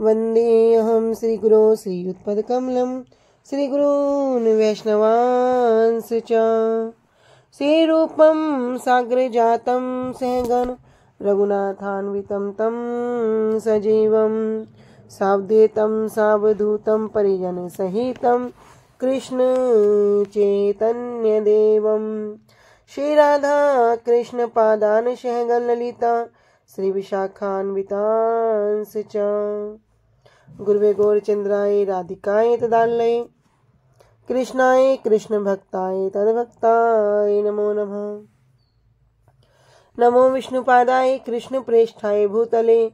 वन्देऽहं श्रीगुरो श्रीयुत्पदकमलं श्रीगुरून् वैष्णवांश्च च श्रीरूपं साग्रजातं सहगण रघुनाथान्वितं तं सजीवं सावधूतं सावधूतं परिजनसहितं कृष्ण चैतन्यदेवं श्रीराधा कृष्ण पादान सहगण ललिता श्री विशाखान्वितांश्च च गुरुवे गौरचंद्राय राधिकाय तदालये कृष्णाय कृष्ण भक्ताय तद्भक्ताय नमो नमः। नमो विष्णुपादाय कृष्ण प्रेष्ठाय भूतले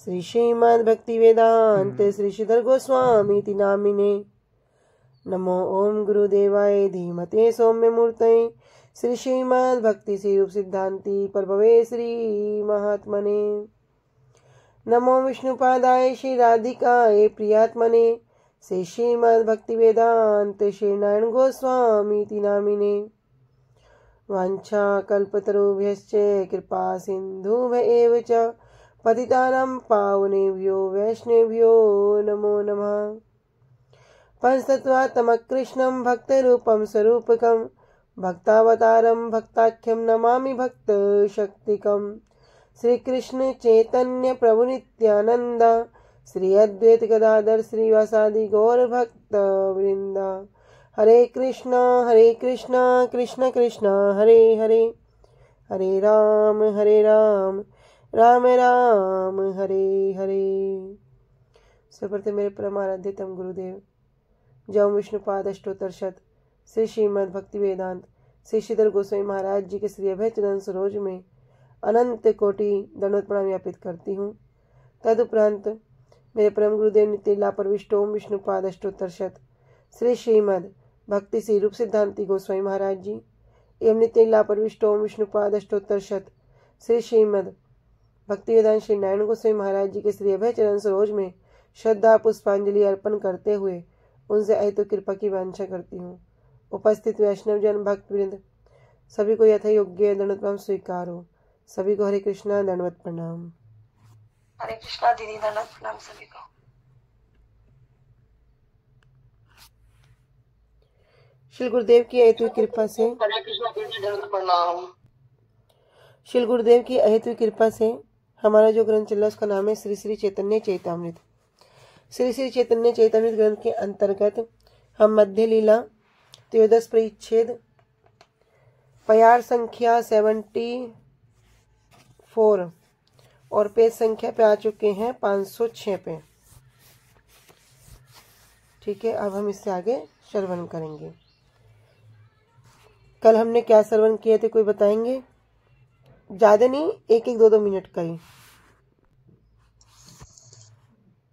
श्री श्रीमद् भक्ति वेदांत श्री श्रीधर गोस्वामी नामिने। नमो ओम गुरुदेवाय धीमते सौम्य मूर्तये श्री श्रीमद् भक्ति स्वरूप सिद्धांति प्रभवे श्री महात्मने। नमो विष्णुपादाय श्री राधिकाय प्रियात्मने श्री श्रीमद् भक्ति वेदांत श्री नारायण गोस्वामी नामिने। वाञ्छा कल्पतरुभ्यश्च कृपा सिन्धुभ्य च पतितानां पावनेभ्यो वैष्णवेभ्यो नमो नमः। पंचतत्वात्मकृष्णं भक्तरूपं स्वरूपकं भक्तावतारं भक्ताख्यं नमामि भक्तशक्तिकं श्रीकृष्ण चैतन्य प्रभु नित्यानंद श्री अद्वैत गदाधर श्रीवासादि गौर भक्त वृंद। हरे कृष्णा कृष्ण कृष्ण हरे हरे हरे राम राम राम हरे हरे। सुप्रभात मेरे परमाराध्यतम गुरुदेव जय विष्णुपाद अष्टोत्तर श्री श्रीमद् भक्ति वेदांत श्री श्रीधर गोस्वामी महाराज जी के श्री अभय चरण सरोज में अनंत कोटि दंडवत प्रणाम ज्ञापित करती हूँ। तदुपरांत मेरे परम गुरुदेव नित्य लीला प्रविष्ट ओम विष्णुपाद अष्टोत्तर श्री श्रीमद् भक्ति श्री रूप सिद्धांति गोस्वामी महाराज जी एवं नित्य लीला प्रविष्ट ओम विष्णुपाद अष्टोत्तर श्री श्रीमद् भक्ति वेदांत श्री नारायण गोस्वामी महाराज जी के श्री अभय चरण सरोज में श्रद्धा पुष्पांजलि अर्पण करते हुए उनसे अहेतु कृपा की वांछा करती हूँ। उपस्थित वैष्णव जन भक्त वृंद सभी को यथा योग्य दंडवत प्रणाम स्वीकार हो। सभी को हरे कृष्णा दंडवत प्रणाम। हरे कृष्णा दीदी दंडवत प्रणाम सभी को। श्री गुरुदेव की अहेतु कृपा से हरे कृष्णा दीदी दंडवत प्रणाम। श्री गुरुदेव की अहेतु कृपा से हमारा जो ग्रंथ चल रहा है उसका नाम है श्री श्री चैतन्य चैतामृत। श्री श्री चैतन्य चैतामृत ग्रंथ के अंतर्गत हम मध्य लीला त्रयोदश परिच्छेद प्यार संख्या 74 और पेज संख्या पे आ चुके हैं 506 पे। ठीक है, अब हम इससे आगे श्रवण करेंगे। कल हमने क्या श्रवण किए थे कोई बताएंगे? ज्यादा नहीं, एक एक दो मिनट का ही।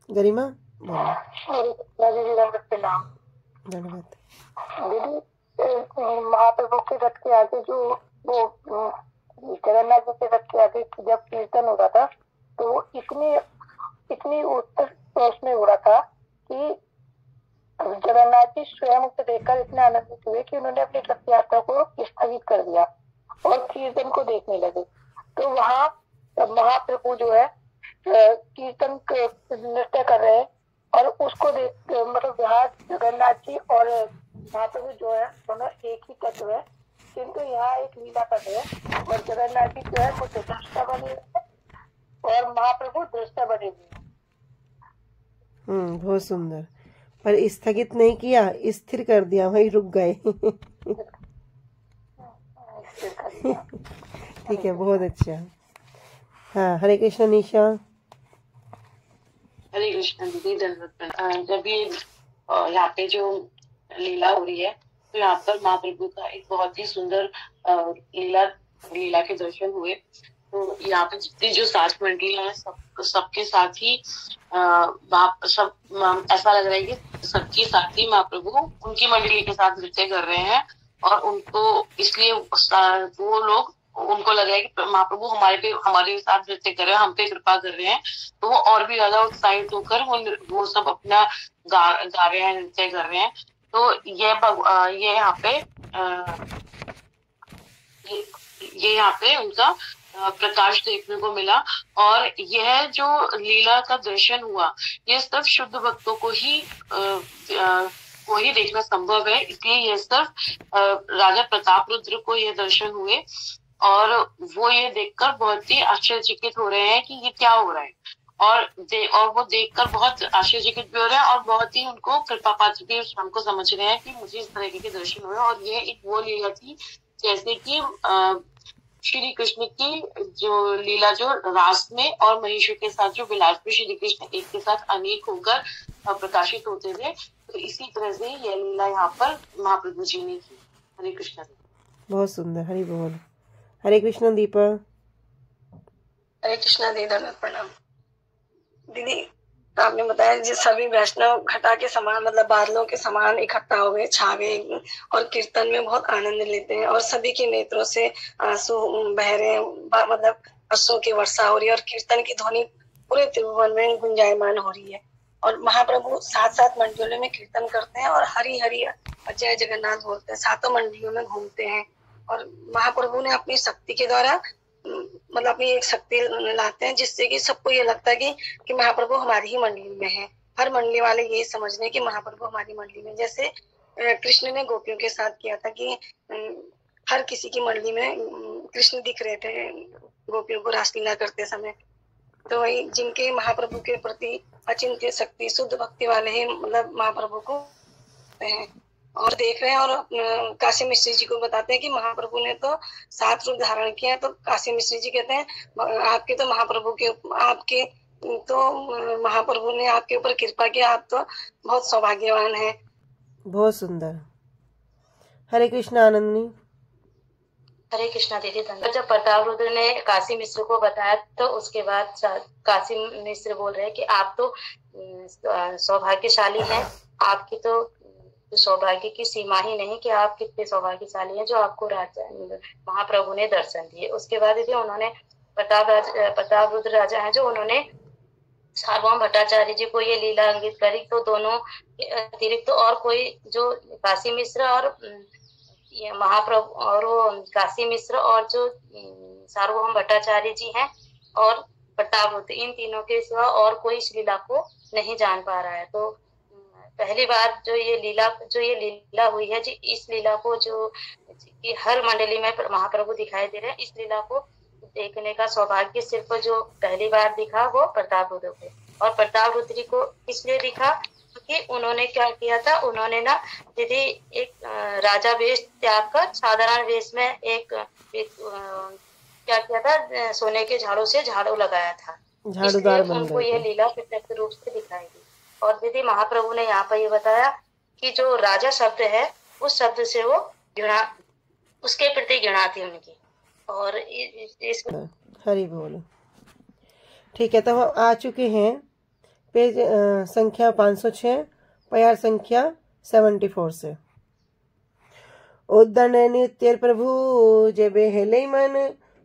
गरिमा धन्यवाद। दीदी महाप्रभु के रथ के आगे जो वो जगन्नाथ जी के रथ के आगे जब कीर्तन हो रहा था तो वो इतनी उत्तर में हो रहा था कि जगन्नाथ जी स्वयं उसे देखकर इतने आनंदित हुए कि उन्होंने अपनी रथ यात्रा को स्थगित कर दिया और कीर्तन को देखने लगे। तो वहाँ महाप्रभु जो है कीर्तन नृत्य कर रहे हैं और उसको देख मतलब यहाँ जगन्नाथ जी और महाप्रभु जो है दोनों एक ही तत्व है, किंतु यहाँ एक लीला कर रहे हैं और जगन्नाथ जी जो है वो दृष्टा बने हुए और महाप्रभु दृष्टा बने हुए। बहुत सुंदर। पर स्थगित नहीं किया, स्थिर कर दिया, वहीं रुक गए। ठीक है, बहुत अच्छा। हाँ, हरे कृष्ण निशा। हरे कृष्ण दीदी दंडवत प्रणाम। जब ये यहाँ पे जो लीला हो रही है तो यहाँ पर महाप्रभु का एक बहुत ही सुंदर लीला के दर्शन हुए। तो यहाँ पे जितनी जो सात मंडली है सबके साथ ही सब ऐसा लग रहा है कि सबके साथ ही महाप्रभु उनकी मंडली के साथ नृत्य कर रहे हैं और उनको इसलिए वो लोग उनको लग रहा है कि महाप्रभु हमारे साथ नृत्य कर रहे हैं, हम पे कृपा कर रहे हैं। तो वो और भी ज्यादा उत्साहित होकर वो सब अपना गा रहे हैं, नृत्य कर रहे हैं। तो ये यहाँ पे ये यहाँ पे उनका प्रकाश देखने को मिला। और यह जो लीला का दर्शन हुआ, यह सिर्फ शुद्ध भक्तों को ही देखना संभव है। इसलिए यह सिर्फ राजा प्रताप रुद्र को यह दर्शन हुए और वो ये देखकर बहुत ही आश्चर्यचकित हो रहे हैं कि ये क्या हो रहा है। और वो देखकर बहुत आश्चर्यचकित भी हो रहे हैं और बहुत ही उनको कृपा पात्र भी हमको समझ रहे हैं कि मुझे इस तरह के दर्शन हुए। और ये एक वो लीला थी जैसे कि श्री कृष्ण की जो लीला जो रास में और महेश्वर के साथ जो विलास में श्री कृष्ण एक के साथ अनेक होकर प्रकाशित होते थे, तो इसी तरह से यह लीला यहाँ पर महाप्रभु जी ने की। हरे कृष्ण। बहुत सुंदर, हरि बोल। हरे कृष्ण दीपा। हरे कृष्णा दीदी, प्रणाम। दीदी आपने बताया जिस सभी वैष्णव घटा के समान मतलब बादलों के समान इकट्ठा हो गए, छा गए और कीर्तन में बहुत आनंद लेते हैं और सभी के नेत्रों से आंसू बह रहे हैं, मतलब आंसू की वर्षा हो रही है और कीर्तन की ध्वनि पूरे त्रिभुवन में गुंजायमान हो रही है। और महाप्रभु सात सात मंडलियों में कीर्तन करते हैं और हरि हरि जय जगन्नाथ बोलते हैं, सातों मंडलियों में घूमते हैं। और महाप्रभु ने अपनी शक्ति के द्वारा मतलब अपनी एक शक्ति लाते हैं जिससे कि सबको ये लगता है कि महाप्रभु हमारी ही मंडली में है। हर मंडली वाले ये समझ रहे हैं कि महाप्रभु हमारी मंडली में, जैसे कृष्ण ने गोपियों के साथ किया था कि हर किसी की मंडली में कृष्ण दिख रहे थे गोपियों को रासलीला करते समय। तो वही जिनके महाप्रभु के प्रति अचिंत्य शक्ति शुद्ध भक्ति वाले ही मतलब महाप्रभु को हैं और देख रहे हैं। और काशी मिश्र जी को बताते हैं कि महाप्रभु ने तो 7 रूप धारण किया है। तो काशी मिश्र जी कहते हैं आपके तो महाप्रभु ने आपके ऊपर कृपा किया, आप तो बहुत सौभाग्यवान हैं। बहुत सुंदर। हरे कृष्ण आनंदनी। हरे कृष्णा दीदी। धन्यवाद। जब प्रताप रुद्र ने काशी मिश्र को बताया तो उसके बाद काशी मिश्र बोल रहे हैं कि आप तो सौभाग्यशाली हैं, आपकी तो सौभाग्य की सीमा ही नहीं कि आप कितने सौभाग्यशाली हैं जो आपको महाप्रभु ने दर्शन दिए। उसके बाद यदि उन्होंने प्रताप रुद्र राजा है जो उन्होंने सार्वभौम भट्टाचार्य जी को ये लीला अंकित करी, तो दोनों अतिरिक्त तो और कोई जो काशी मिश्र और महाप्रभु और वो काशी मिश्र और जो सार्वभौम भट्टाचार्य जी हैं और प्रताप रुद्र, इन तीनों के सिवा और कोई इस लीला को नहीं जान पा रहा है। तो पहली बार जो ये लीला हुई है जी, इस लीला को जो कि हर मंडली में महाप्रभु दिखाई दे रहे हैं, इस लीला को देखने का सौभाग्य सिर्फ जो पहली बार दिखा वो प्रताप रुद्र को। और प्रताप रुद्र को इसलिए दिखा क्योंकि उन्होंने क्या किया था, उन्होंने ना यदि एक राजा वेश त्याग कर साधारण वेश में एक क्या किया था, सोने के झाड़ू से झाड़ू लगाया था, झाड़ूदार बन गए। उनको ये लीला प्रत्यक्ष रूप से दिखाई दी। और दीदी महाप्रभु ने यहाँ पर ये बताया कि जो राजा शब्द है उस शब्द से वो घृणा, उसके प्रति घृणा थी उनकी। और इस हरि बोल। ठीक है, तो हम आ चुके हैं पेज संख्या 506, प्यार संख्या 74 से। उद्दंड नित्य प्रभु जेबे हेले मन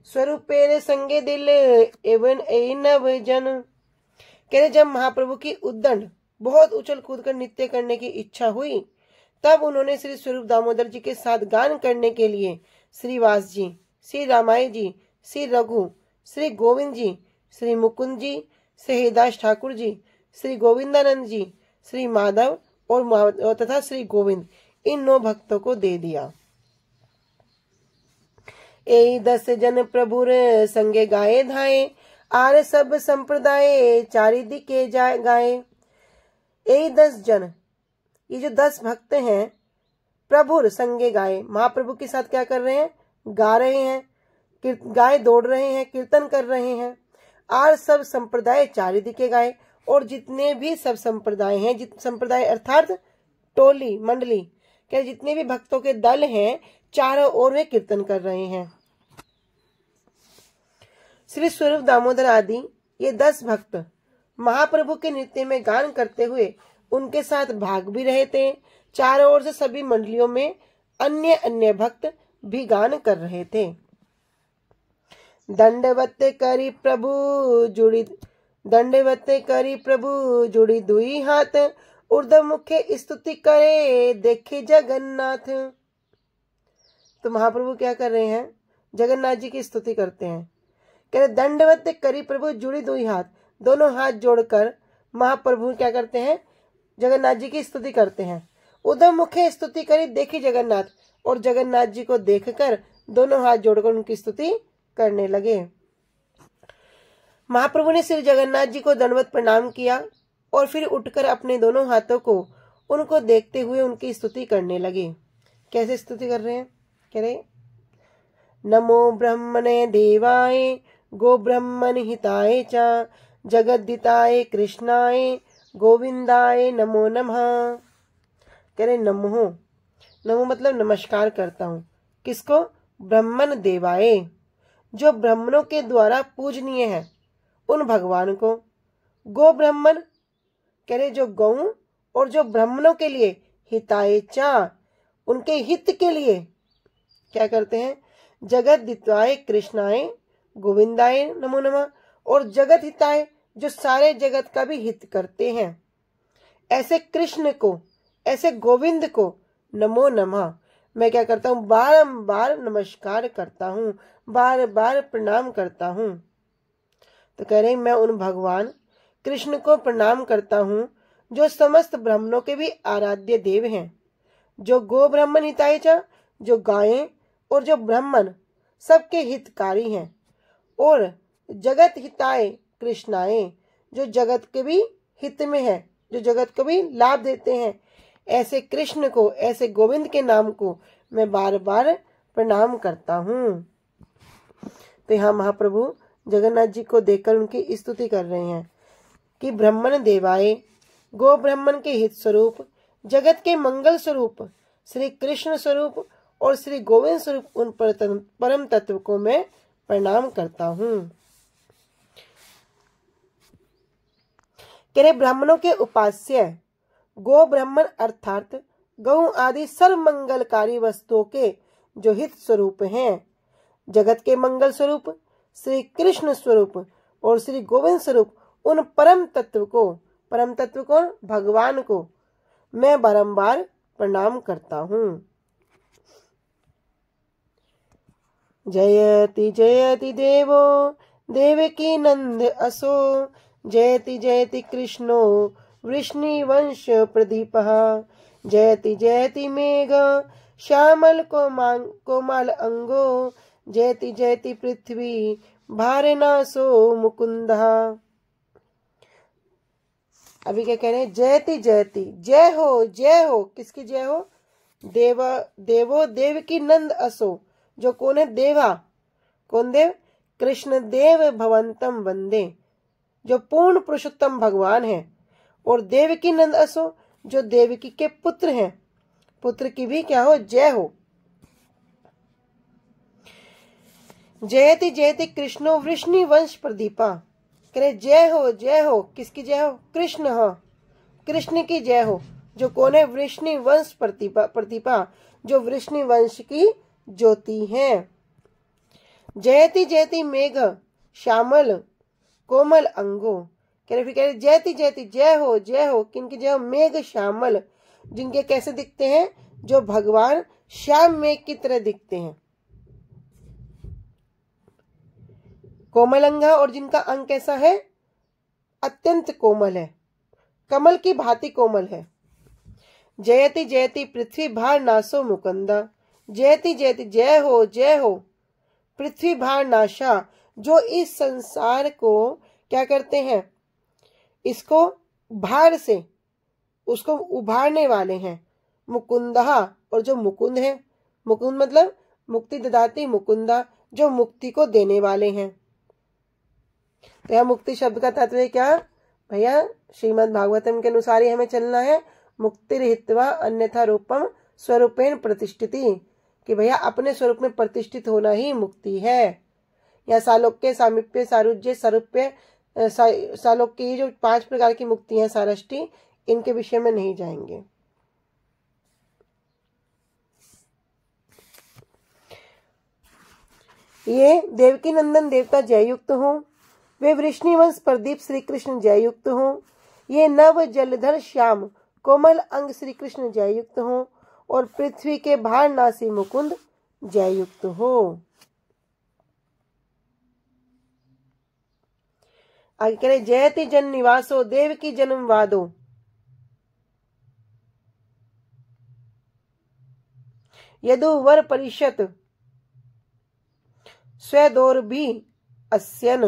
स्वरूपेर संगे दिल एवं ए नव जन। कहते जब महाप्रभु की उद्दंड बहुत उछल कूद कर नृत्य करने की इच्छा हुई तब उन्होंने श्री स्वरूप दामोदर जी के साथ गान करने के लिए श्रीवास जी, श्री रामाई जी, श्री रघु, श्री गोविंद जी, श्री मुकुंद जी, श्री हरिदास ठाकुर जी, श्री गोविंदानंद जी, श्री माधव और तथा श्री गोविंद, इन 9 भक्तों को दे दिया। ए 10 जन प्रभुर संगे गाए धाए, आर सब संप्रदाय चारि दिके गाए। ए 10 जन, ये जो 10 भक्त हैं प्रभुर संगे गाए, महाप्रभु के साथ क्या कर रहे हैं, गा रहे हैं, गाय दौड़ रहे हैं, कीर्तन कर रहे हैं। आर सब संप्रदाय चारि दिके गाए, और जितने भी सब संप्रदाय हैं, संप्रदाय अर्थात टोली मंडली, क्या जितने भी भक्तों के दल हैं चारों ओर वे कीर्तन कर रहे हैं। श्री स्वरूप दामोदर आदि ये 10 भक्त महाप्रभु के नृत्य में गान करते हुए उनके साथ भाग भी रहे थे। चारों ओर से सभी मंडलियों में अन्य अन्य भक्त भी गान कर रहे थे। दंडवत करी प्रभु जुड़ी दुई हाथ, ऊर्ध्व मुखे स्तुति करे देखे जगन्नाथ। तो महाप्रभु क्या कर रहे हैं, जगन्नाथ जी की स्तुति करते हैं। कह रहे दंडवत करी प्रभु जुड़ी दुई हाथ, दोनों हाथ जोड़कर महाप्रभु क्या करते हैं, जगन्नाथ जी की स्तुति करते हैं। उद्धव मुखे स्तुति करी देखी जगन्नाथ, और जगन्नाथ जी को देखकर दोनों हाथ जोड़कर उनकी स्तुति करने लगे। महाप्रभु ने श्री जगन्नाथ जी को दंडवत प्रणाम किया और फिर उठकर अपने दोनों हाथों को उनको देखते हुए उनकी स्तुति करने लगे। कैसे स्तुति कर रहे हैं, कह रहे नमो ब्रह्मणे देवाय गो ब्रह्मण हिताय च जगद्दिताय कृष्णाय गोविंदाय नमो नमः। कह रहे नमो, नमो मतलब नमस्कार करता हूँ, किसको, ब्रह्मण देवाय, जो ब्राह्मणों के द्वारा पूजनीय है उन भगवान को। गो ब्राह्मण कह रहे जो गौ और जो ब्राह्मणों के लिए, हिताय चा उनके हित के लिए क्या करते हैं, जगत दित्वाय कृष्णाय गोविंदाय नमो नमः, और जगत हिताय जो सारे जगत का भी हित करते हैं, ऐसे कृष्ण को, ऐसे गोविंद को नमो नमः मैं क्या करता हूँ, बारंबार नमस्कार करता हूँ, बार बार प्रणाम करता हूँ। तो कह रहे मैं उन भगवान कृष्ण को प्रणाम करता हूँ जो समस्त ब्राह्मणों के भी आराध्य देव हैं, जो गो ब्राह्मण हिताय च, जो गायें और जो ब्राह्मण सबके हितकारी हैं, और जगत हिताय कृष्णाय जो जगत के भी हित में है, जो जगत को भी लाभ देते हैं, ऐसे कृष्ण को, ऐसे गोविंद के नाम को मैं बार बार प्रणाम करता हूँ। तो यहाँ महाप्रभु जगन्नाथ जी को देखकर उनकी स्तुति कर रहे हैं कि ब्राह्मण देवाय, गो ब्राह्मण के हित स्वरूप, जगत के मंगल स्वरूप, श्री कृष्ण स्वरूप और श्री गोविंद स्वरूप उन परम तत्व को मैं प्रणाम करता हूँ। कह रहे ब्राह्मणों के उपास्य गो ब्राह्मण अर्थात गौ आदि सर्व मंगलकारी वस्तुओं के जो हित स्वरूप हैं, जगत के मंगल स्वरूप, श्री कृष्ण स्वरूप और श्री गोविंद स्वरूप उन परम तत्व को भगवान को मैं बारंबार प्रणाम करता हूँ। जयति जयति देवो देवकी नंद असो, जयति जयति कृष्णो वृष्णिवंश प्रदीपः, जयति जयति मेघ श्यामल कोमल अंगो, जयति जयति पृथ्वी भारनासो मुकुंदः। अभी क्या कह रहे हैं, जयति जयति, जय हो, किसकी जय हो, देवो देवकी नंद असो, जो कौन है, देवा, कौन देव, कृष्ण देव भवंतम वंदे, जो पूर्ण पुरुषोत्तम भगवान है, और देवकी नंद असो जो देवकी के पुत्र हैं, पुत्र की भी क्या हो, जय हो। जयति जयति कृष्णो वृष्णि वंश प्रदीपा, करे जय हो, किसकी जय हो, कृष्ण हो, कृष्ण की जय हो, जो कौन है, वृष्णि वंश प्रदीपा जो वृष्णि वंश की ज्योति है। जयति जयति मेघ श्यामल कोमल अंगो, कह रहे जयति जयति जय हो, किनकी जय हो, मेघ श्यामल, जिनके कैसे दिखते हैं, जो भगवान श्याम मेघ की तरह दिखते हैं, कोमल अंगा, और जिनका अंग कैसा है, अत्यंत कोमल है, कमल की भांति कोमल है। जयति जयति पृथ्वी भार नासो मुकुंदा, जयति जयति जय हो, पृथ्वी भार नाशा जो इस संसार को क्या करते हैं, इसको भार से उसको उभारने वाले हैं, मुकुंदहा, और जो मुकुंद है, मुकुंद मतलब मुक्ति ददाती मुकुंदा, जो मुक्ति को देने वाले हैं। तो यह मुक्ति शब्द का तात्पर्य क्या भैया, श्रीमद् भागवतम के अनुसार ही हमें चलना है, मुक्तिर्हित्वा अन्यथा रूपम स्वरूपेण प्रतिष्ठिति, कि भैया अपने स्वरूप में प्रतिष्ठित होना ही मुक्ति है। या सालोक्य, सामीप्य, सारुज्य, सारूप्य, सालोक्य, ये जो 5 प्रकार की मुक्ति है सारष्टी, इनके विषय में नहीं जाएंगे। ये देवकी नंदन देवता जययुक्त हो, वे वृष्णिवंश प्रदीप श्री कृष्ण जययुक्त हो, ये नव जलधर श्याम कोमल अंग श्री कृष्ण जययुक्त हो, और पृथ्वी के भारनासी मुकुंद जययुक्त हो। आगे कह रहे जयति जन निवासो देव की जन्म वादो। यदु वर परिषत स्वदोर भी अस्यन।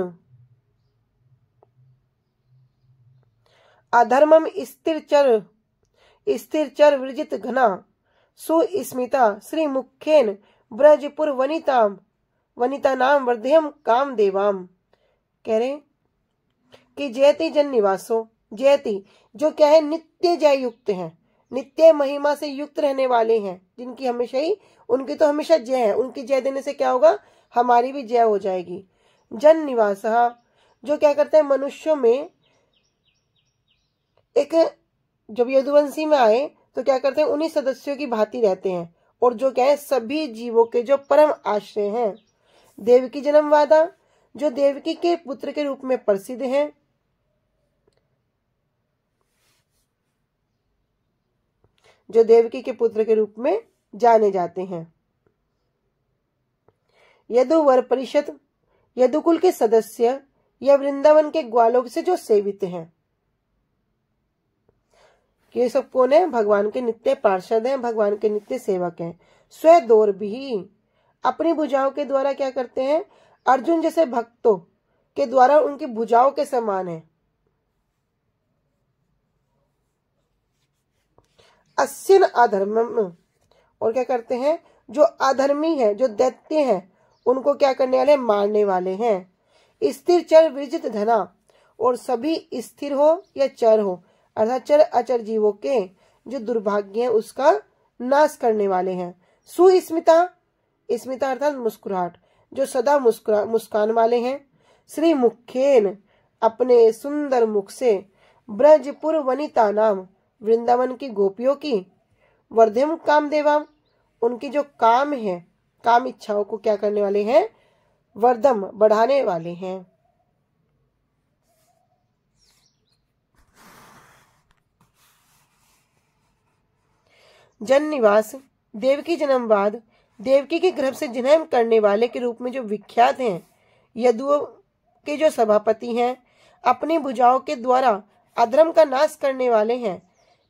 अधर्मम स्थिर चर विरजित घना सुस्मिता श्री मुखेन ब्रजपुर वनिता नाम वर्धयम काम देवाम। कह रहे कि जयति जन निवासो, जयति जो क्या है नित्य जय युक्त है, नित्य महिमा से युक्त रहने वाले हैं, जिनकी हमेशा ही उनकी तो हमेशा जय है, उनकी जय देने से क्या होगा, हमारी भी जय हो जाएगी। जन निवास जो क्या करते हैं मनुष्यों में एक जब यदुवंशी में आए तो क्या करते हैं उन्हीं सदस्यों की भांति रहते हैं और जो क्या है सभी जीवों के जो परम आश्रय हैं। देवकी जन्मवादा जो देवकी के पुत्र के रूप में प्रसिद्ध हैं। जो देवकी के पुत्र के रूप में जाने जाते हैं। यदुवर परिषद यदुकुल के सदस्य या वृंदावन के ग्वालों से जो सेवित हैं। ये सब कौन है, भगवान के नित्य पार्षद हैं, भगवान के नित्य सेवक हैं। स्वदोर भी अपनी भुजाओं के द्वारा क्या करते हैं, अर्जुन जैसे भक्तों के द्वारा उनकी भुजाओं के समान है। अस्यन अधर्मम और क्या करते हैं जो अधर्मी है, जो दैत्य है, उनको क्या करने वाले, मारने वाले हैं। स्थिर चर विरजित धना और सभी स्थिर हो या चर हो अर्थात चर अचर जीवों के जो दुर्भाग्य है उसका नाश करने वाले हैं। सुस्मिता स्मिता अर्थात मुस्कुराहट जो सदा मुस्कान वाले हैं। श्री मुखेन अपने सुंदर मुख से ब्रजपुर वनिता नाम वृंदावन की गोपियों की वर्धम कामदेवाम उनकी जो काम है, काम इच्छाओं को क्या करने वाले हैं, वर्धम बढ़ाने वाले हैं। जन निवास देवकी जन्मवाद देवकी के गर्भ से जन्म करने वाले के रूप में जो विख्यात हैं। यदुओं के जो सभापति हैं, अपनी भुजाओं के द्वारा अधर्म का नाश करने वाले हैं।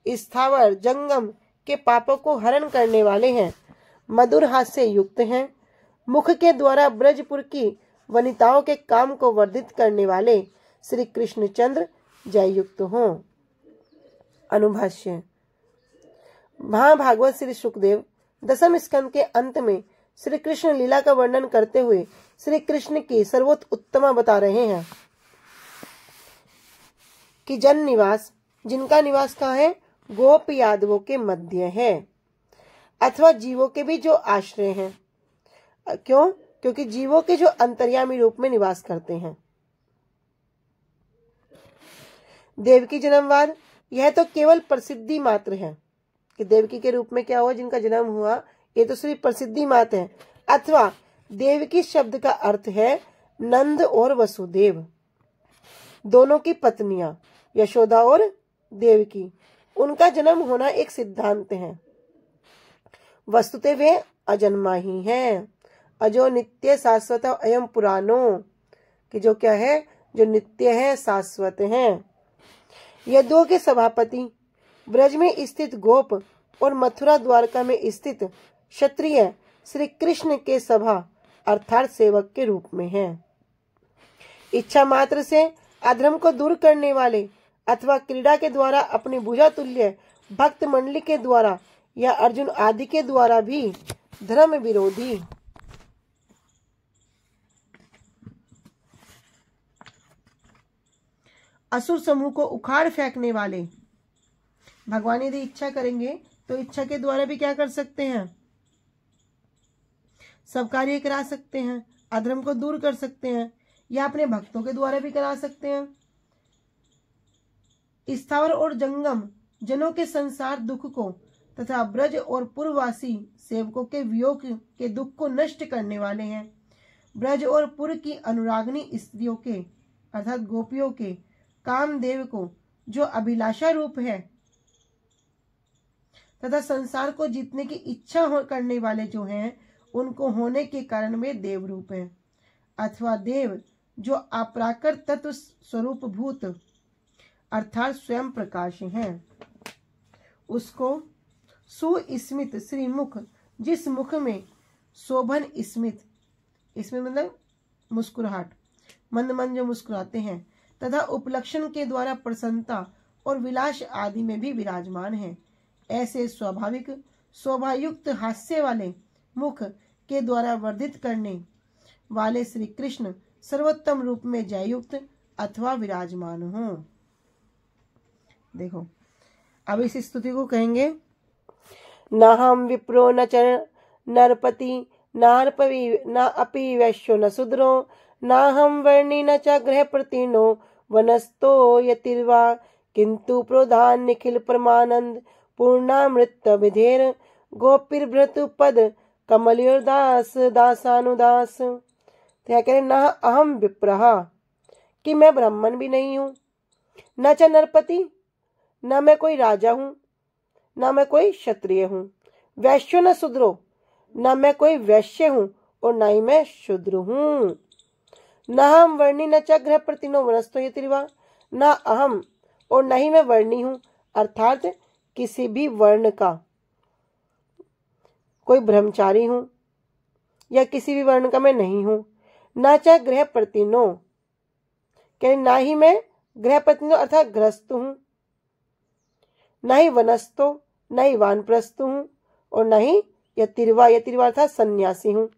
स्थावर जंगम के पापों को हरण करने वाले हैं। मधुर हास्य युक्त हैं। मुख के द्वारा ब्रजपुर की वनिताओं के काम को वर्धित करने वाले श्री कृष्णचंद्र जय युक्त हों। अनुभाष्य महाभागवत श्री सुखदेव दसम स्कंद के अंत में श्री कृष्ण लीला का वर्णन करते हुए श्री कृष्ण की सर्वोत्तमा बता रहे हैं कि जन निवास जिनका निवास कहाँ है, गोप यादवों के मध्य है अथवा जीवों के भी जो आश्रय हैं। क्यों? क्योंकि जीवों के जो अंतर्यामी रूप में निवास करते हैं। देवकी जन्मवाद यह तो केवल प्रसिद्धि मात्र है कि देवकी के रूप में क्या हुआ, जिनका जन्म हुआ, ये तो सिर्फ प्रसिद्धि मात्र है। अथवा देवकी शब्द का अर्थ है नंद और वसुदेव दोनों की पत्नियां यशोदा और देवकी, उनका जन्म होना एक सिद्धांत है। वस्तुतः वे अजन्मा ही हैं। अजो नित्य शाश्वत अयम पुराणो कि जो क्या है, जो नित्य है, शाश्वत है। यदुओं के सभापति ब्रज में स्थित गोप और मथुरा द्वारका में स्थित क्षत्रिय श्री कृष्ण के सभा अर्थात सेवक के रूप में है। इच्छा मात्र से अधर्म को दूर करने वाले अथवा क्रीड़ा के द्वारा अपनी भुजा तुल्य भक्त मंडली के द्वारा या अर्जुन आदि के द्वारा भी धर्म विरोधी असुर समूह को उखाड़ फेंकने वाले भगवान यदि इच्छा करेंगे तो इच्छा के द्वारा भी क्या कर सकते हैं, सब कार्य करा सकते हैं, अधर्म को दूर कर सकते हैं, या अपने भक्तों के द्वारा भी करा सकते हैं। स्थावर और जंगम जनों के संसार दुख को तथा ब्रज और पूर्ववासी सेवकों के वियोग के दुख को नष्ट करने वाले हैं। ब्रज और पुर की अनुरागनी स्त्रियों के अर्थात गोपियों के कामदेव को जो अभिलाषा रूप है तथा संसार को जीतने की इच्छा करने वाले जो हैं, उनको होने के कारण वे देव रूप हैं। अथवा देव जो अपराकृत तत्व स्वरूप भूत अर्थात स्वयं प्रकाश है, उसको सुस्मित श्रीमुख, जिस मुख में शोभन स्मित, इसमें मतलब मुस्कुराहट, मंद मंद जो मुस्कुराते हैं, तथा उपलक्षण के द्वारा प्रसन्नता और विलास आदि में भी विराजमान है, ऐसे स्वाभाविक शोभायुक्त हास्य वाले मुख के द्वारा वर्धित करने वाले श्री कृष्ण सर्वोत्तम रूप में जययुक्त अथवा विराजमान हो। देखो अब इस स्तुति को कहेंगे, न हम विप्रो न च नरपति न अपि वैश्यो न शूद्रो न हम वर्णी न च गृह प्रतीर्णो वनस्तो यतिर्वा किंतु प्रोधान निखिल परमानंद पूर्णामृत विधेर गोपीर्भृतु पद कमलयोर्दास दासानुदास। तो क्या कह रहे, न अहम विप्रहा, कि मैं ब्राह्मण भी नहीं हूँ, न च नरपति, न मैं कोई राजा हूँ, न मैं कोई क्षत्रिय हूँ, वैश्यो न शूद्रो, न मैं कोई वैश्य हूँ और न ही मैं शूद्र हूँ, न हम वर्णी न च गृह प्रतिनो वनस्तो यतिर्वा, न अहम और न ही मैं वर्णी हूँ, अर्थात किसी भी वर्ण का कोई ब्रह्मचारी हूँ या किसी भी वर्ण का मैं नहीं हूँ, न च गृह प्रतिनो, क्या ना ही मैं गृह प्रतिनो अर्थात गृहस्थ हूँ, न ही वनस्थो, न ही वानप्रस्थ हूँ और न ही यतिर्वा, यतिर्वा अर्थात सन्यासी हूँ,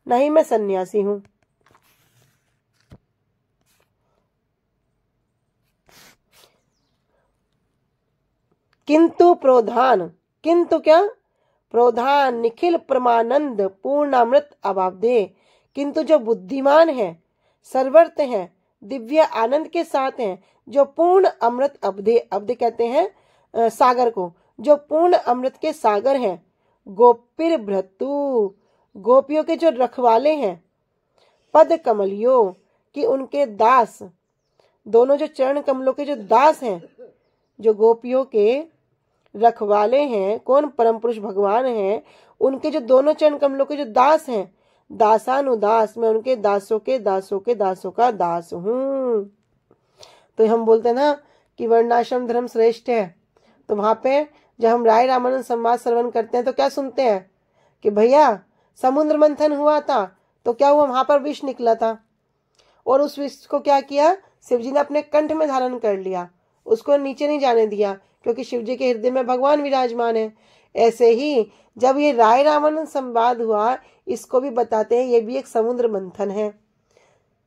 न ही मैं सन्यासी हूँ। किंतु प्रोधान, किंतु क्या, प्रोधान निखिल परमानंद पूर्णामृत अभावदे, किंतु जो बुद्धिमान है, सर्वर्थ है, दिव्य आनंद के साथ हैं, जो पूर्ण अमृत अब्धे, अब्धे कहते हैं सागर को, जो पूर्ण अमृत के सागर हैं, गोपीर भ्रतु, गोपियों के जो रखवाले हैं, पद कमलियो कि उनके दास, दोनों जो चरण कमलों के जो दास हैं, जो गोपियों के रखवाले हैं, कौन, परम पुरुष भगवान हैं, उनके जो दोनों चरण कमलों के जो दास हैं, दासानुदास, मैं उनके दासों के दासों के दासों का दास हूँ। तो हम बोलते हैं ना कि वर्णाश्रम धर्म श्रेष्ठ है, तो वहां पे जब हम राय रामानंद संवाद श्रवण करते हैं तो क्या सुनते हैं कि भैया समुद्र मंथन हुआ था तो क्या हुआ, वहां पर विष निकला था और उस विष को क्या किया, शिवजी ने अपने कंठ में धारण कर लिया, उसको नीचे नहीं जाने दिया क्योंकि शिवजी के हृदय में भगवान विराजमान है। ऐसे ही जब ये राय रामानंद संवाद हुआ, इसको भी बताते हैं ये भी एक समुद्र मंथन है।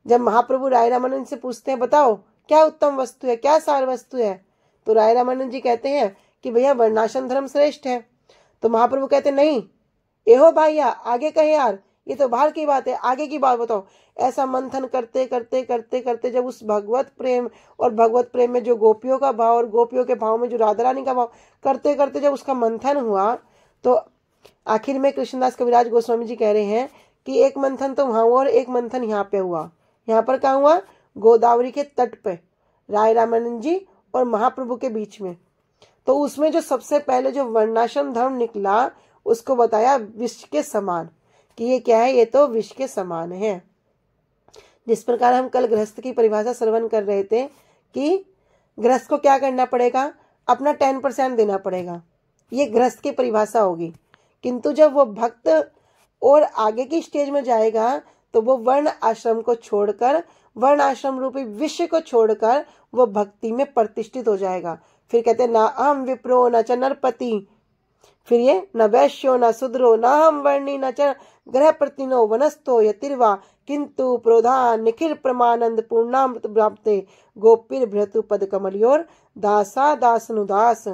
जब महाप्रभु राय रामानंद से पूछते हैं बताओ क्या उत्तम वस्तु है, क्या सार वस्तु है, तो राय रामानंद जी कहते हैं कि भैया वर्णाश्रम धर्म श्रेष्ठ है। तो महाप्रभु कहते नहीं, एहो भैया आगे कहे यार, ये तो बाहर की बात है, आगे की बात बताओ। ऐसा मंथन करते करते करते करते जब उस भगवत प्रेम और भगवत प्रेम में जो गोपियों का भाव और गोपियों के भाव में जो राधा रानी का भाव करते करते जब उसका मंथन हुआ, तो आखिर में कृष्णदास कविराज गोस्वामी जी कह रहे हैं कि एक मंथन तो वहां हुआ और एक मंथन यहाँ पे हुआ। यहाँ पर कहाँ हुआ, गोदावरी के तट पे राय रामानंद जी और महाप्रभु के बीच में। तो उसमें जो सबसे पहले जो वर्णाश्रम धर्म निकला उसको बताया विष के समान, कि ये क्या है, ये तो विष के समान है। जिस प्रकार हम कल गृहस्थ की परिभाषा श्रवण कर रहे थे कि गृहस्थ को क्या करना पड़ेगा, अपना 10% देना पड़ेगा, ये गृहस्थ की परिभाषा होगी। किंतु जब वो भक्त और आगे की स्टेज में जाएगा तो वो वर्ण आश्रम को छोड़कर, वर्ण आश्रम रूपी विषय को छोड़कर वो भक्ति में प्रतिष्ठित हो जाएगा। फिर कहते हैं ना अहम विप्रो न च नरपति, फिर ये न वैश्यो न शूद्रो न हम वर्णी न च ग्रह प्रतिनो वनस्थो यतिर्वा किंतु प्रोधान निखिल परमानंद पूर्णामृत प्राप्ते गोपीर भ्रतु पद कमलियोर दासा दासनुदास।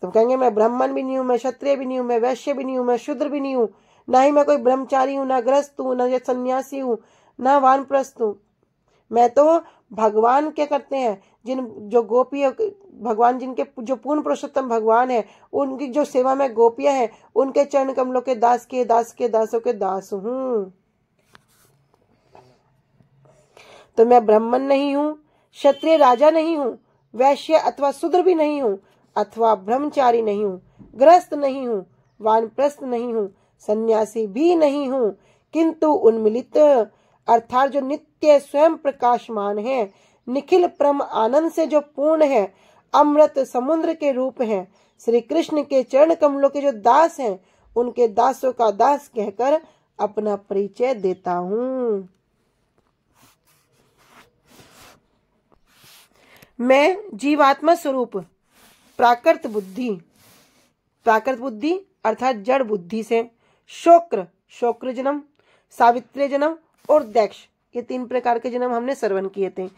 तुम कहेंगे मैं ब्राह्मण भी नहीं हूँ, मैं क्षत्रिय भी नहीं हूँ, मैं वैश्य भी नहीं हूँ, मैं शूद्र भी नहीं हूँ, ना ही मैं कोई ब्रह्मचारी हूँ, ना ग्रस्त हूँ, न सन्यासी हूँ, ना वानप्रस्थ हूँ। मैं तो भगवान क्या करते हैं, जिन जो गोपी भगवान जिनके जो पूर्ण पुरुषोत्तम भगवान है उनकी जो सेवा में गोपियां हैं उनके चरण कमलों के दास के दास के दासों के दास हूँ। तो मैं ब्राह्मण नहीं हूँ, क्षत्रिय राजा नहीं हूँ, वैश्य अथवा शूद्र भी नहीं हूँ, अथवा ब्रह्मचारी नहीं हूँ, गृहस्थ नहीं हूँ, वानप्रस्थ नहीं हूँ, सन्यासी भी नहीं हूँ, किंतु उन्मिलित अर्थात जो नित्य स्वयं प्रकाशमान है, निखिल परम आनंद से जो पूर्ण है, अमृत समुद्र के रूप है, श्री कृष्ण के चरण कमलों के जो दास हैं, उनके दासों का दास कहकर अपना परिचय देता हूँ। मैं जीवात्मा स्वरूप प्राकृत बुद्धि अर्थात जड़ बुद्धि से शोक्र जन्म, सावित्री जन्म और दैक्ष, ये 3 प्रकार के जन्म हमने श्रवण किए थे।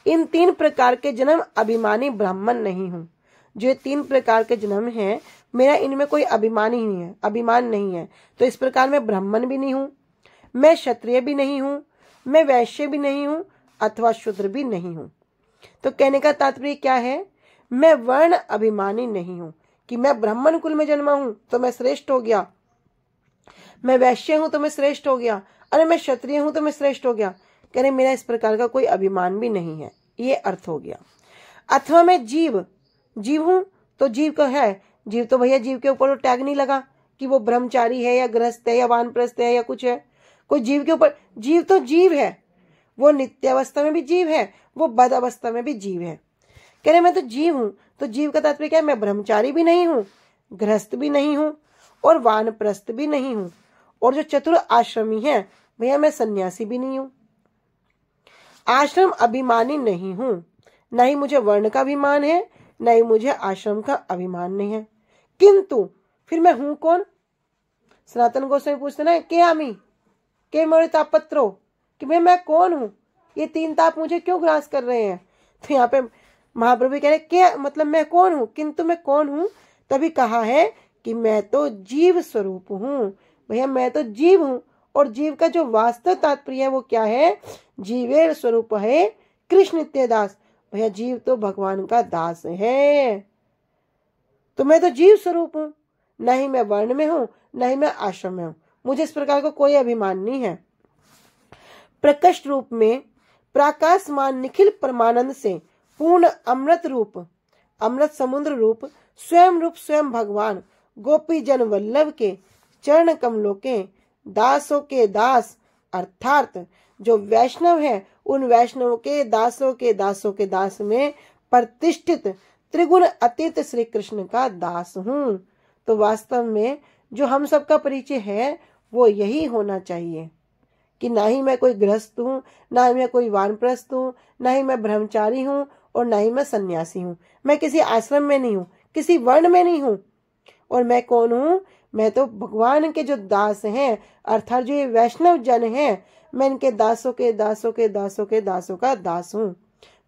इन 3 प्रकार के जन्म अभिमानी ब्राह्मण नहीं हूँ। जो 3 प्रकार के जन्म हैं, मेरा इनमें कोई अभिमान नहीं है। तो इस प्रकार मैं ब्राह्मण भी नहीं हूँ, मैं क्षत्रिय भी नहीं हूँ, मैं वैश्य भी नहीं हूँ अथवा शूद्र भी नहीं हूँ। तो कहने का तात्पर्य क्या है, मैं वर्ण अभिमानी नहीं हूँ कि मैं ब्राह्मण कुल में जन्मा हूँ तो मैं श्रेष्ठ हो गया, मैं वैश्य हूँ तो मैं श्रेष्ठ हो गया, अरे मैं क्षत्रिय हूँ तो मैं श्रेष्ठ हो गया। कह रहे मेरा इस प्रकार का कोई अभिमान भी नहीं है, ये अर्थ हो गया। अथवा मैं जीव हूँ, तो जीव का है, जीव तो भैया जीव के ऊपर टैग नहीं लगा कि वो ब्रह्मचारी है या गृहस्थ है या वानप्रस्थ है या कुछ है। कोई जीव के ऊपर, जीव तो जीव है, वो नित्य अवस्था में भी जीव है, वो बद अवस्था में भी जीव है। कह रहे मैं तो जीव हूँ, तो जीव का तात्पर्य क्या है, मैं ब्रह्मचारी भी नहीं हूँ, गृहस्थ भी नहीं हूँ और वानप्रस्थ भी नहीं हूँ, और जो चतुर आश्रमी है भैया मैं सन्यासी भी नहीं हूँ। आश्रम अभिमानी नहीं हूँ, न ही मुझे वर्ण का अभिमान है, न ही मुझे आश्रम का अभिमान नहीं है। किंतु फिर मैं हूँ कौन? सनातन गोस्वामी पूछते ना, के आमी के मोरे तापत्रो, कि मैं कौन हूँ, ये 3 ताप मुझे क्यों ग्रास कर रहे हैं। तो यहाँ पे महाप्रभु कह रहे क्या मतलब मैं कौन हूँ, किंतु मैं कौन हूँ। तभी कहा है कि मैं तो जीव स्वरूप हूँ। भैया मैं तो जीव हूँ, और जीव का जो वास्तव तात्पर्य है वो क्या है, जीवेर स्वरूप है कृष्ण नित्य दास। भैया जीव तो भगवान का दास है, तो मैं तो जीव स्वरूप हूँ, न ही मैं वर्ण में हूँ न ही मैं आश्रम में हूँ, मुझे इस प्रकार का कोई अभिमान नहीं है। प्रकट रूप में प्राकाशमान निखिल परमानंद से पूर्ण अमृत रूप, अमृत समुद्र रूप स्वयं भगवान गोपी जन वल्लभ के चरण कमलों के दासों के दास, अर्थात जो वैष्णव है उन वैष्णव के दासों के दास में प्रतिष्ठित त्रिगुण अतीत श्री कृष्ण का दास हूँ। तो वास्तव में जो हम सबका परिचय है वो यही होना चाहिए कि ना ही मैं कोई गृहस्थ हूँ, ना ही मैं कोई वानप्रस्थ हूँ, ना ही मैं ब्रह्मचारी हूँ और ना ही मैं सन्यासी हूँ। मैं किसी आश्रम में नहीं हूँ, किसी वर्ण में नहीं हूँ। और मैं कौन हूँ, मैं तो भगवान के जो दास हैं, अर्थात जो ये वैष्णव जन हैं, मैं इनके दासों के दासों का दास हूँ।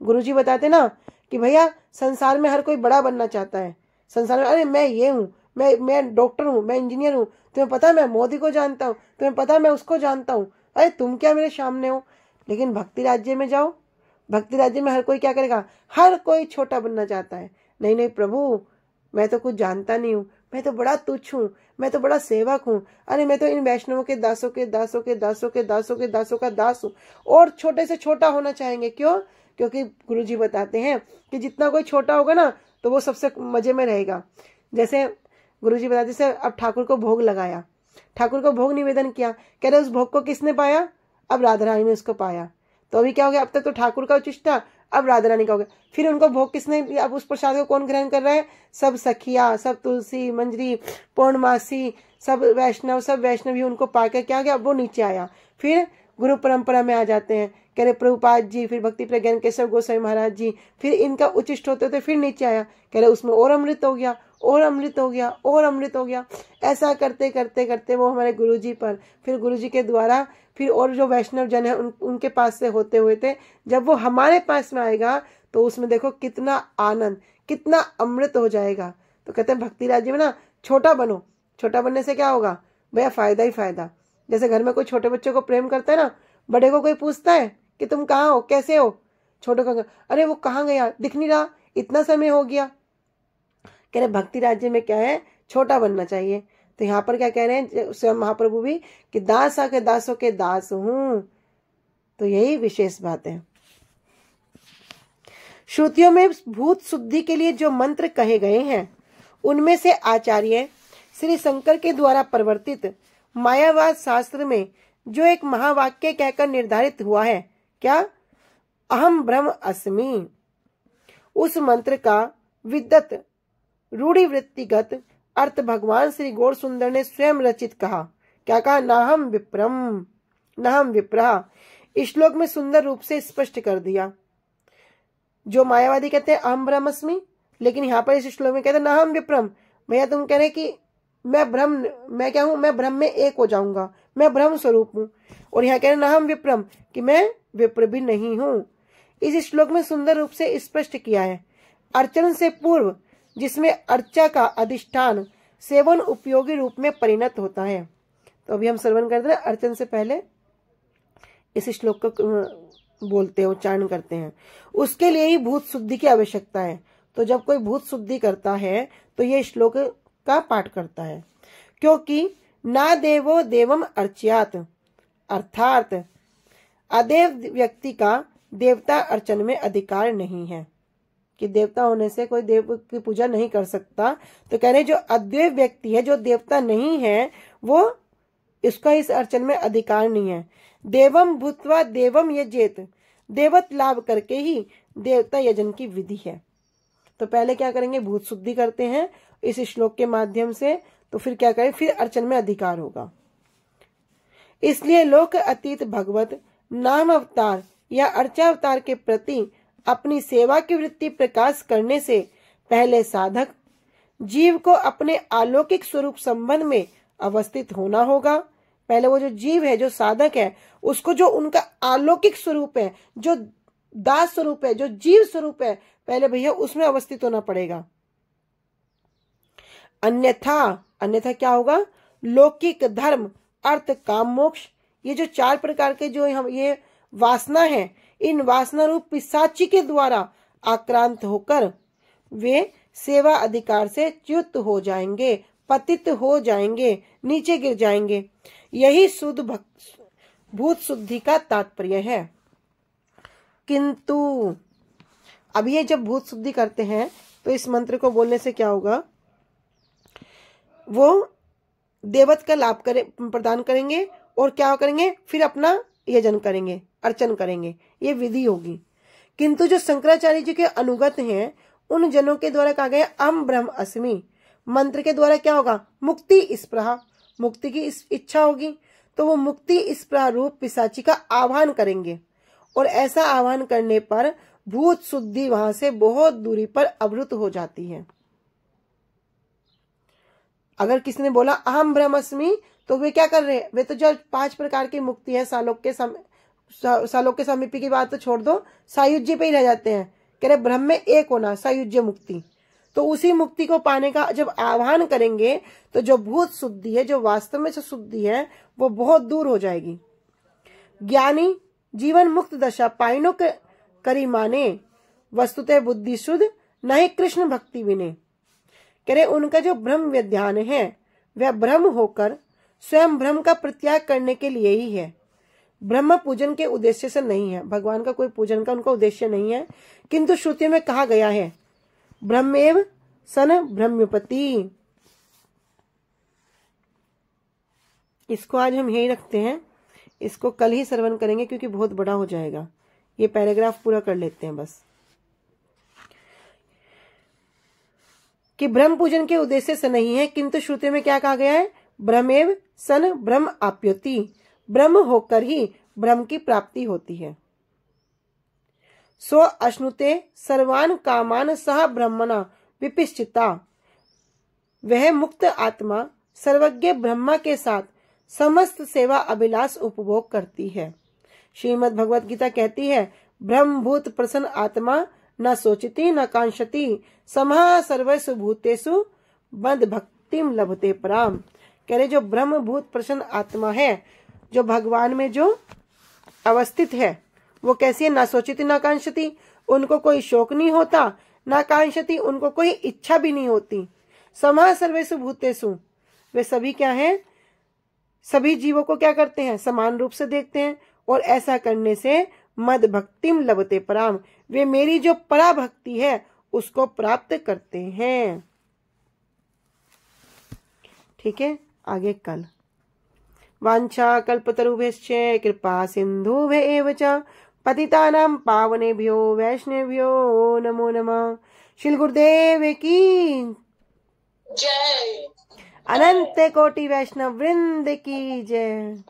गुरुजी बताते ना कि भैया संसार में हर कोई बड़ा बनना चाहता है। संसार में अरे मैं ये हूँ, मैं डॉक्टर हूँ, मैं इंजीनियर हूँ, तुम्हें पता है मैं मोदी को जानता हूँ, तुम्हें पता है मैं उसको जानता हूँ, अरे तुम क्या मेरे सामने हो। लेकिन भक्ति राज्य में जाओ, भक्ति राज्य में हर कोई क्या करेगा, हर कोई छोटा बनना चाहता है। नहीं प्रभु, मैं तो कुछ जानता नहीं हूँ, मैं तो बड़ा तुच्छ हूँ, मैं तो बड़ा सेवक हूँ, अरे मैं तो इन वैष्णवों के दासों का दास हूँ। और छोटे से छोटा होना चाहेंगे, क्यों? क्योंकि गुरुजी बताते हैं कि जितना कोई छोटा होगा ना तो वो सबसे मजे में रहेगा। जैसे गुरुजी बताते से अब ठाकुर को भोग लगाया, ठाकुर को भोग निवेदन किया, कह रहे उस भोग को किसने पाया, अब राधा रानी ने उसको पाया। तो अभी क्या हो गया, अब तक तो ठाकुर का उचिष्ट था, अब राधा रानी का हो गया। फिर उनको भोग किसने, अब उस प्रसाद को कौन ग्रहण कर रहा है, सब सखिया, सब तुलसी मंजरी पूर्णमासी, सब वैष्णवी उनको पाकर क्या हो गया, अब वो नीचे आया। फिर गुरु परंपरा में आ जाते हैं, कह रहे प्रभुपाद जी, फिर भक्ति प्रज्ञान केशव गोस्वामी महाराज जी, फिर इनका उचिष्ट होते होते फिर नीचे आया, कह रहे उसमें और अमृत हो गया, और अमृत हो गया, और अमृत हो गया। ऐसा करते करते करते वो हमारे गुरुजी पर, फिर गुरुजी के द्वारा फिर और जो वैष्णव जन है उनके पास से होते हुए थे, जब वो हमारे पास में आएगा तो उसमें देखो कितना आनंद, कितना अमृत हो जाएगा। तो कहते हैं भक्ति राज्य में ना छोटा बनो, छोटा बनने से क्या होगा भैया, फायदा ही फायदा। जैसे घर में कोई छोटे बच्चों को प्रेम करता है ना, बड़े को कोई पूछता है कि तुम कहाँ हो, कैसे हो, छोटे को अरे वो कहाँ गया, दिख नहीं रहा, इतना समय हो गया। कह रहे भक्ति राज्य में क्या है, छोटा बनना चाहिए। तो यहाँ पर क्या कह रहे हैं स्वयं महाप्रभु भी कि दास आके दासों के दास हूं। तो यही विशेष बात है। श्रुतियों में भूत शुद्धि के लिए जो मंत्र कहे गए हैं उनमें से आचार्य श्री शंकर के द्वारा प्रवर्तित मायावाद शास्त्र में जो एक महावाक्य कहकर निर्धारित हुआ है क्या? अहम ब्रह्म अस्मि। उस मंत्र का विद्वत रूढ़िवृत्तिगत अर्थ भगवान श्री गौर सुंदर ने स्वयं रचित कहा। क्या कहा? नाहम विप्रम नाहम विप्रह। इस श्लोक में सुंदर रूप से स्पष्ट कर दिया। जो मायावादी कहते हैं अहम ब्रह्मस्मि, लेकिन यहाँ पर इस श्लोक में कहते हैं नाहम विप्रम। भैया तुम कह रहे कि मैं क्या हूं? मैं ब्रह्म में एक हो जाऊंगा, मैं ब्रह्म स्वरूप हूं। और यहाँ कह रहे नाहम विप्रम कि मैं विप्र भी नहीं हूं। इस श्लोक में सुंदर रूप से स्पष्ट किया है। अर्चन से पूर्व, जिसमें अर्चा का अधिष्ठान सेवन उपयोगी रूप में परिणत होता है। तो अभी हम श्रवण करते हैं, अर्चन से पहले इस श्लोक को बोलते हैं, उच्चारण करते हैं। उसके लिए ही भूत शुद्धि की आवश्यकता है। तो जब कोई भूत शुद्धि करता है तो ये श्लोक का पाठ करता है। क्योंकि ना देवो देवम अर्च्यात, अर्थात अदेव व्यक्ति का देवता अर्चन में अधिकार नहीं है, कि देवता होने से कोई देव की पूजा नहीं कर सकता। तो कह रहे जो अद्वैत व्यक्ति है, जो देवता नहीं है, वो इसका इस अर्चन में अधिकार नहीं है। देवम भूत्वा देवम यजेत, देवत लाभ करके ही देवता यजन की विधि है। तो पहले क्या करेंगे? भूत शुद्धि करते हैं इस श्लोक के माध्यम से। तो फिर क्या करें? फिर अर्चन में अधिकार होगा। इसलिए लोक अतीत भगवत नाम अवतार या अर्चावतार के प्रति अपनी सेवा की वृत्ति प्रकाश करने से पहले साधक जीव को अपने अलौकिक स्वरूप संबंध में अवस्थित होना होगा। पहले वो जो जीव है, जो साधक है, उसको जो उनका अलौकिक स्वरूप है, जो दास स्वरूप है, जो जीव स्वरूप है, पहले भैया उसमें अवस्थित होना पड़ेगा। अन्यथा क्या होगा? लौकिक धर्म, अर्थ, काम, मोक्ष, ये जो 4 प्रकार के जो हम ये वासना है, इन वासना रूप पिशाची के द्वारा आक्रांत होकर वे सेवा अधिकार से च्युत हो जाएंगे, पतित हो जाएंगे, नीचे गिर जाएंगे। यही शुद्ध भूत शुद्धि का तात्पर्य है। किंतु अब ये जब भूत शुद्धि करते हैं तो इस मंत्र को बोलने से क्या होगा? वो देवत का लाभ प्रदान करेंगे और क्या करेंगे? फिर अपना यजन करेंगे, अर्चन करेंगे, ये विधि होगी। किंतु जो शंकराचार्य जी के अनुगत हैं, उन जनों के द्वारा कहा गया अहम ब्रह्म अस्मि मंत्र के द्वारा क्या होगा? मुक्ति स्पृहा, मुक्ति की इच्छा होगी। तो वो मुक्ति स्पृहा रूप पिशाची का आह्वान करेंगे और ऐसा आह्वान करने पर भूत शुद्धि वहां से बहुत दूरी पर अवरुद्ध हो जाती है। अगर किसी ने बोला अहम ब्रह्मस्मि, तो वे क्या कर रहे हैं? वे तो जो 5 प्रकार की मुक्ति है, सालोक के समीपी की बात तो छोड़ दो, सायुज्य पे ही रह जाते हैं। कह रहे ब्रह्म में एक होना, सायुज्य मुक्ति। तो उसी मुक्ति को पाने का जब आह्वान करेंगे तो जो भूत शुद्धि है, जो वास्तव में जो शुद्धि है, वो बहुत दूर हो जाएगी। ज्ञानी जीवन मुक्त दशा पाइनो करी माने, वस्तुतः बुद्धि शुद्ध नहीं कृष्ण भक्ति विने। कह रहे उनका जो ब्रह्म ध्यान है वह ब्रह्म होकर स्वयं ब्रह्म का प्रत्याग करने के लिए ही है, ब्रह्म पूजन के उद्देश्य से नहीं है। भगवान का कोई पूजन का उनका उद्देश्य नहीं है। किंतु श्रुति में कहा गया है ब्रह्मेव सन ब्रह्मपति। इसको आज हम यही रखते हैं, इसको कल ही श्रवण करेंगे क्योंकि बहुत बड़ा हो जाएगा। ये पैराग्राफ पूरा कर लेते हैं बस, कि ब्रह्म पूजन के उद्देश्य से नहीं है। किंतु श्रुति में क्या कहा गया है? ब्रह्मेव सन ब्रह्म आप्योति, ब्रह्म होकर ही ब्रह्म की प्राप्ति होती है। सो अश्नुते सर्वान कामान सह ब्रह्मणा विपिश्चिता, वह मुक्त आत्मा सर्वज्ञ ब्रह्मा के साथ समस्त सेवा अभिलाष उपभोग करती है। श्रीमद् भगवत गीता कहती है ब्रह्मभूत प्रसन्न आत्मा न सोचती न कांक्षति, समः सर्वस्व भूतेषु बद्ध भक्तिम लभते पराम। कह रहे जो ब्रह्मभूत प्रसन्न आत्मा है, जो भगवान में जो अवस्थित है, वो कैसी है? ना सोचती ना कांक्षति, उनको कोई शोक नहीं होता, ना कांक्षति, उनको कोई इच्छा भी नहीं होती। समः सर्वेषु भूतेषु, वे सभी क्या है? सभी जीवों को क्या करते हैं? समान रूप से देखते हैं। और ऐसा करने से मद भक्तिम लभते पराम, वे मेरी जो पराभक्ति है उसको प्राप्त करते हैं। ठीक है, आगे कल। वांछा कल्पतरुभ्यश्च कृपा सिन्धुभ्य एव च पतितानां पावनेभ्यो वैष्णवेभ्यो नमो नमः। श्री गुरुदेव की जय। अनंत कोटि वैष्णव वृंद की जय।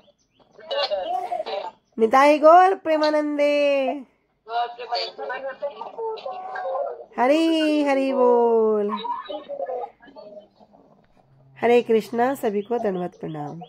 निताई गौर प्रेमानंदे। हरि हरि बोल। हरे कृष्णा। सभी को दंडवत प्रणाम।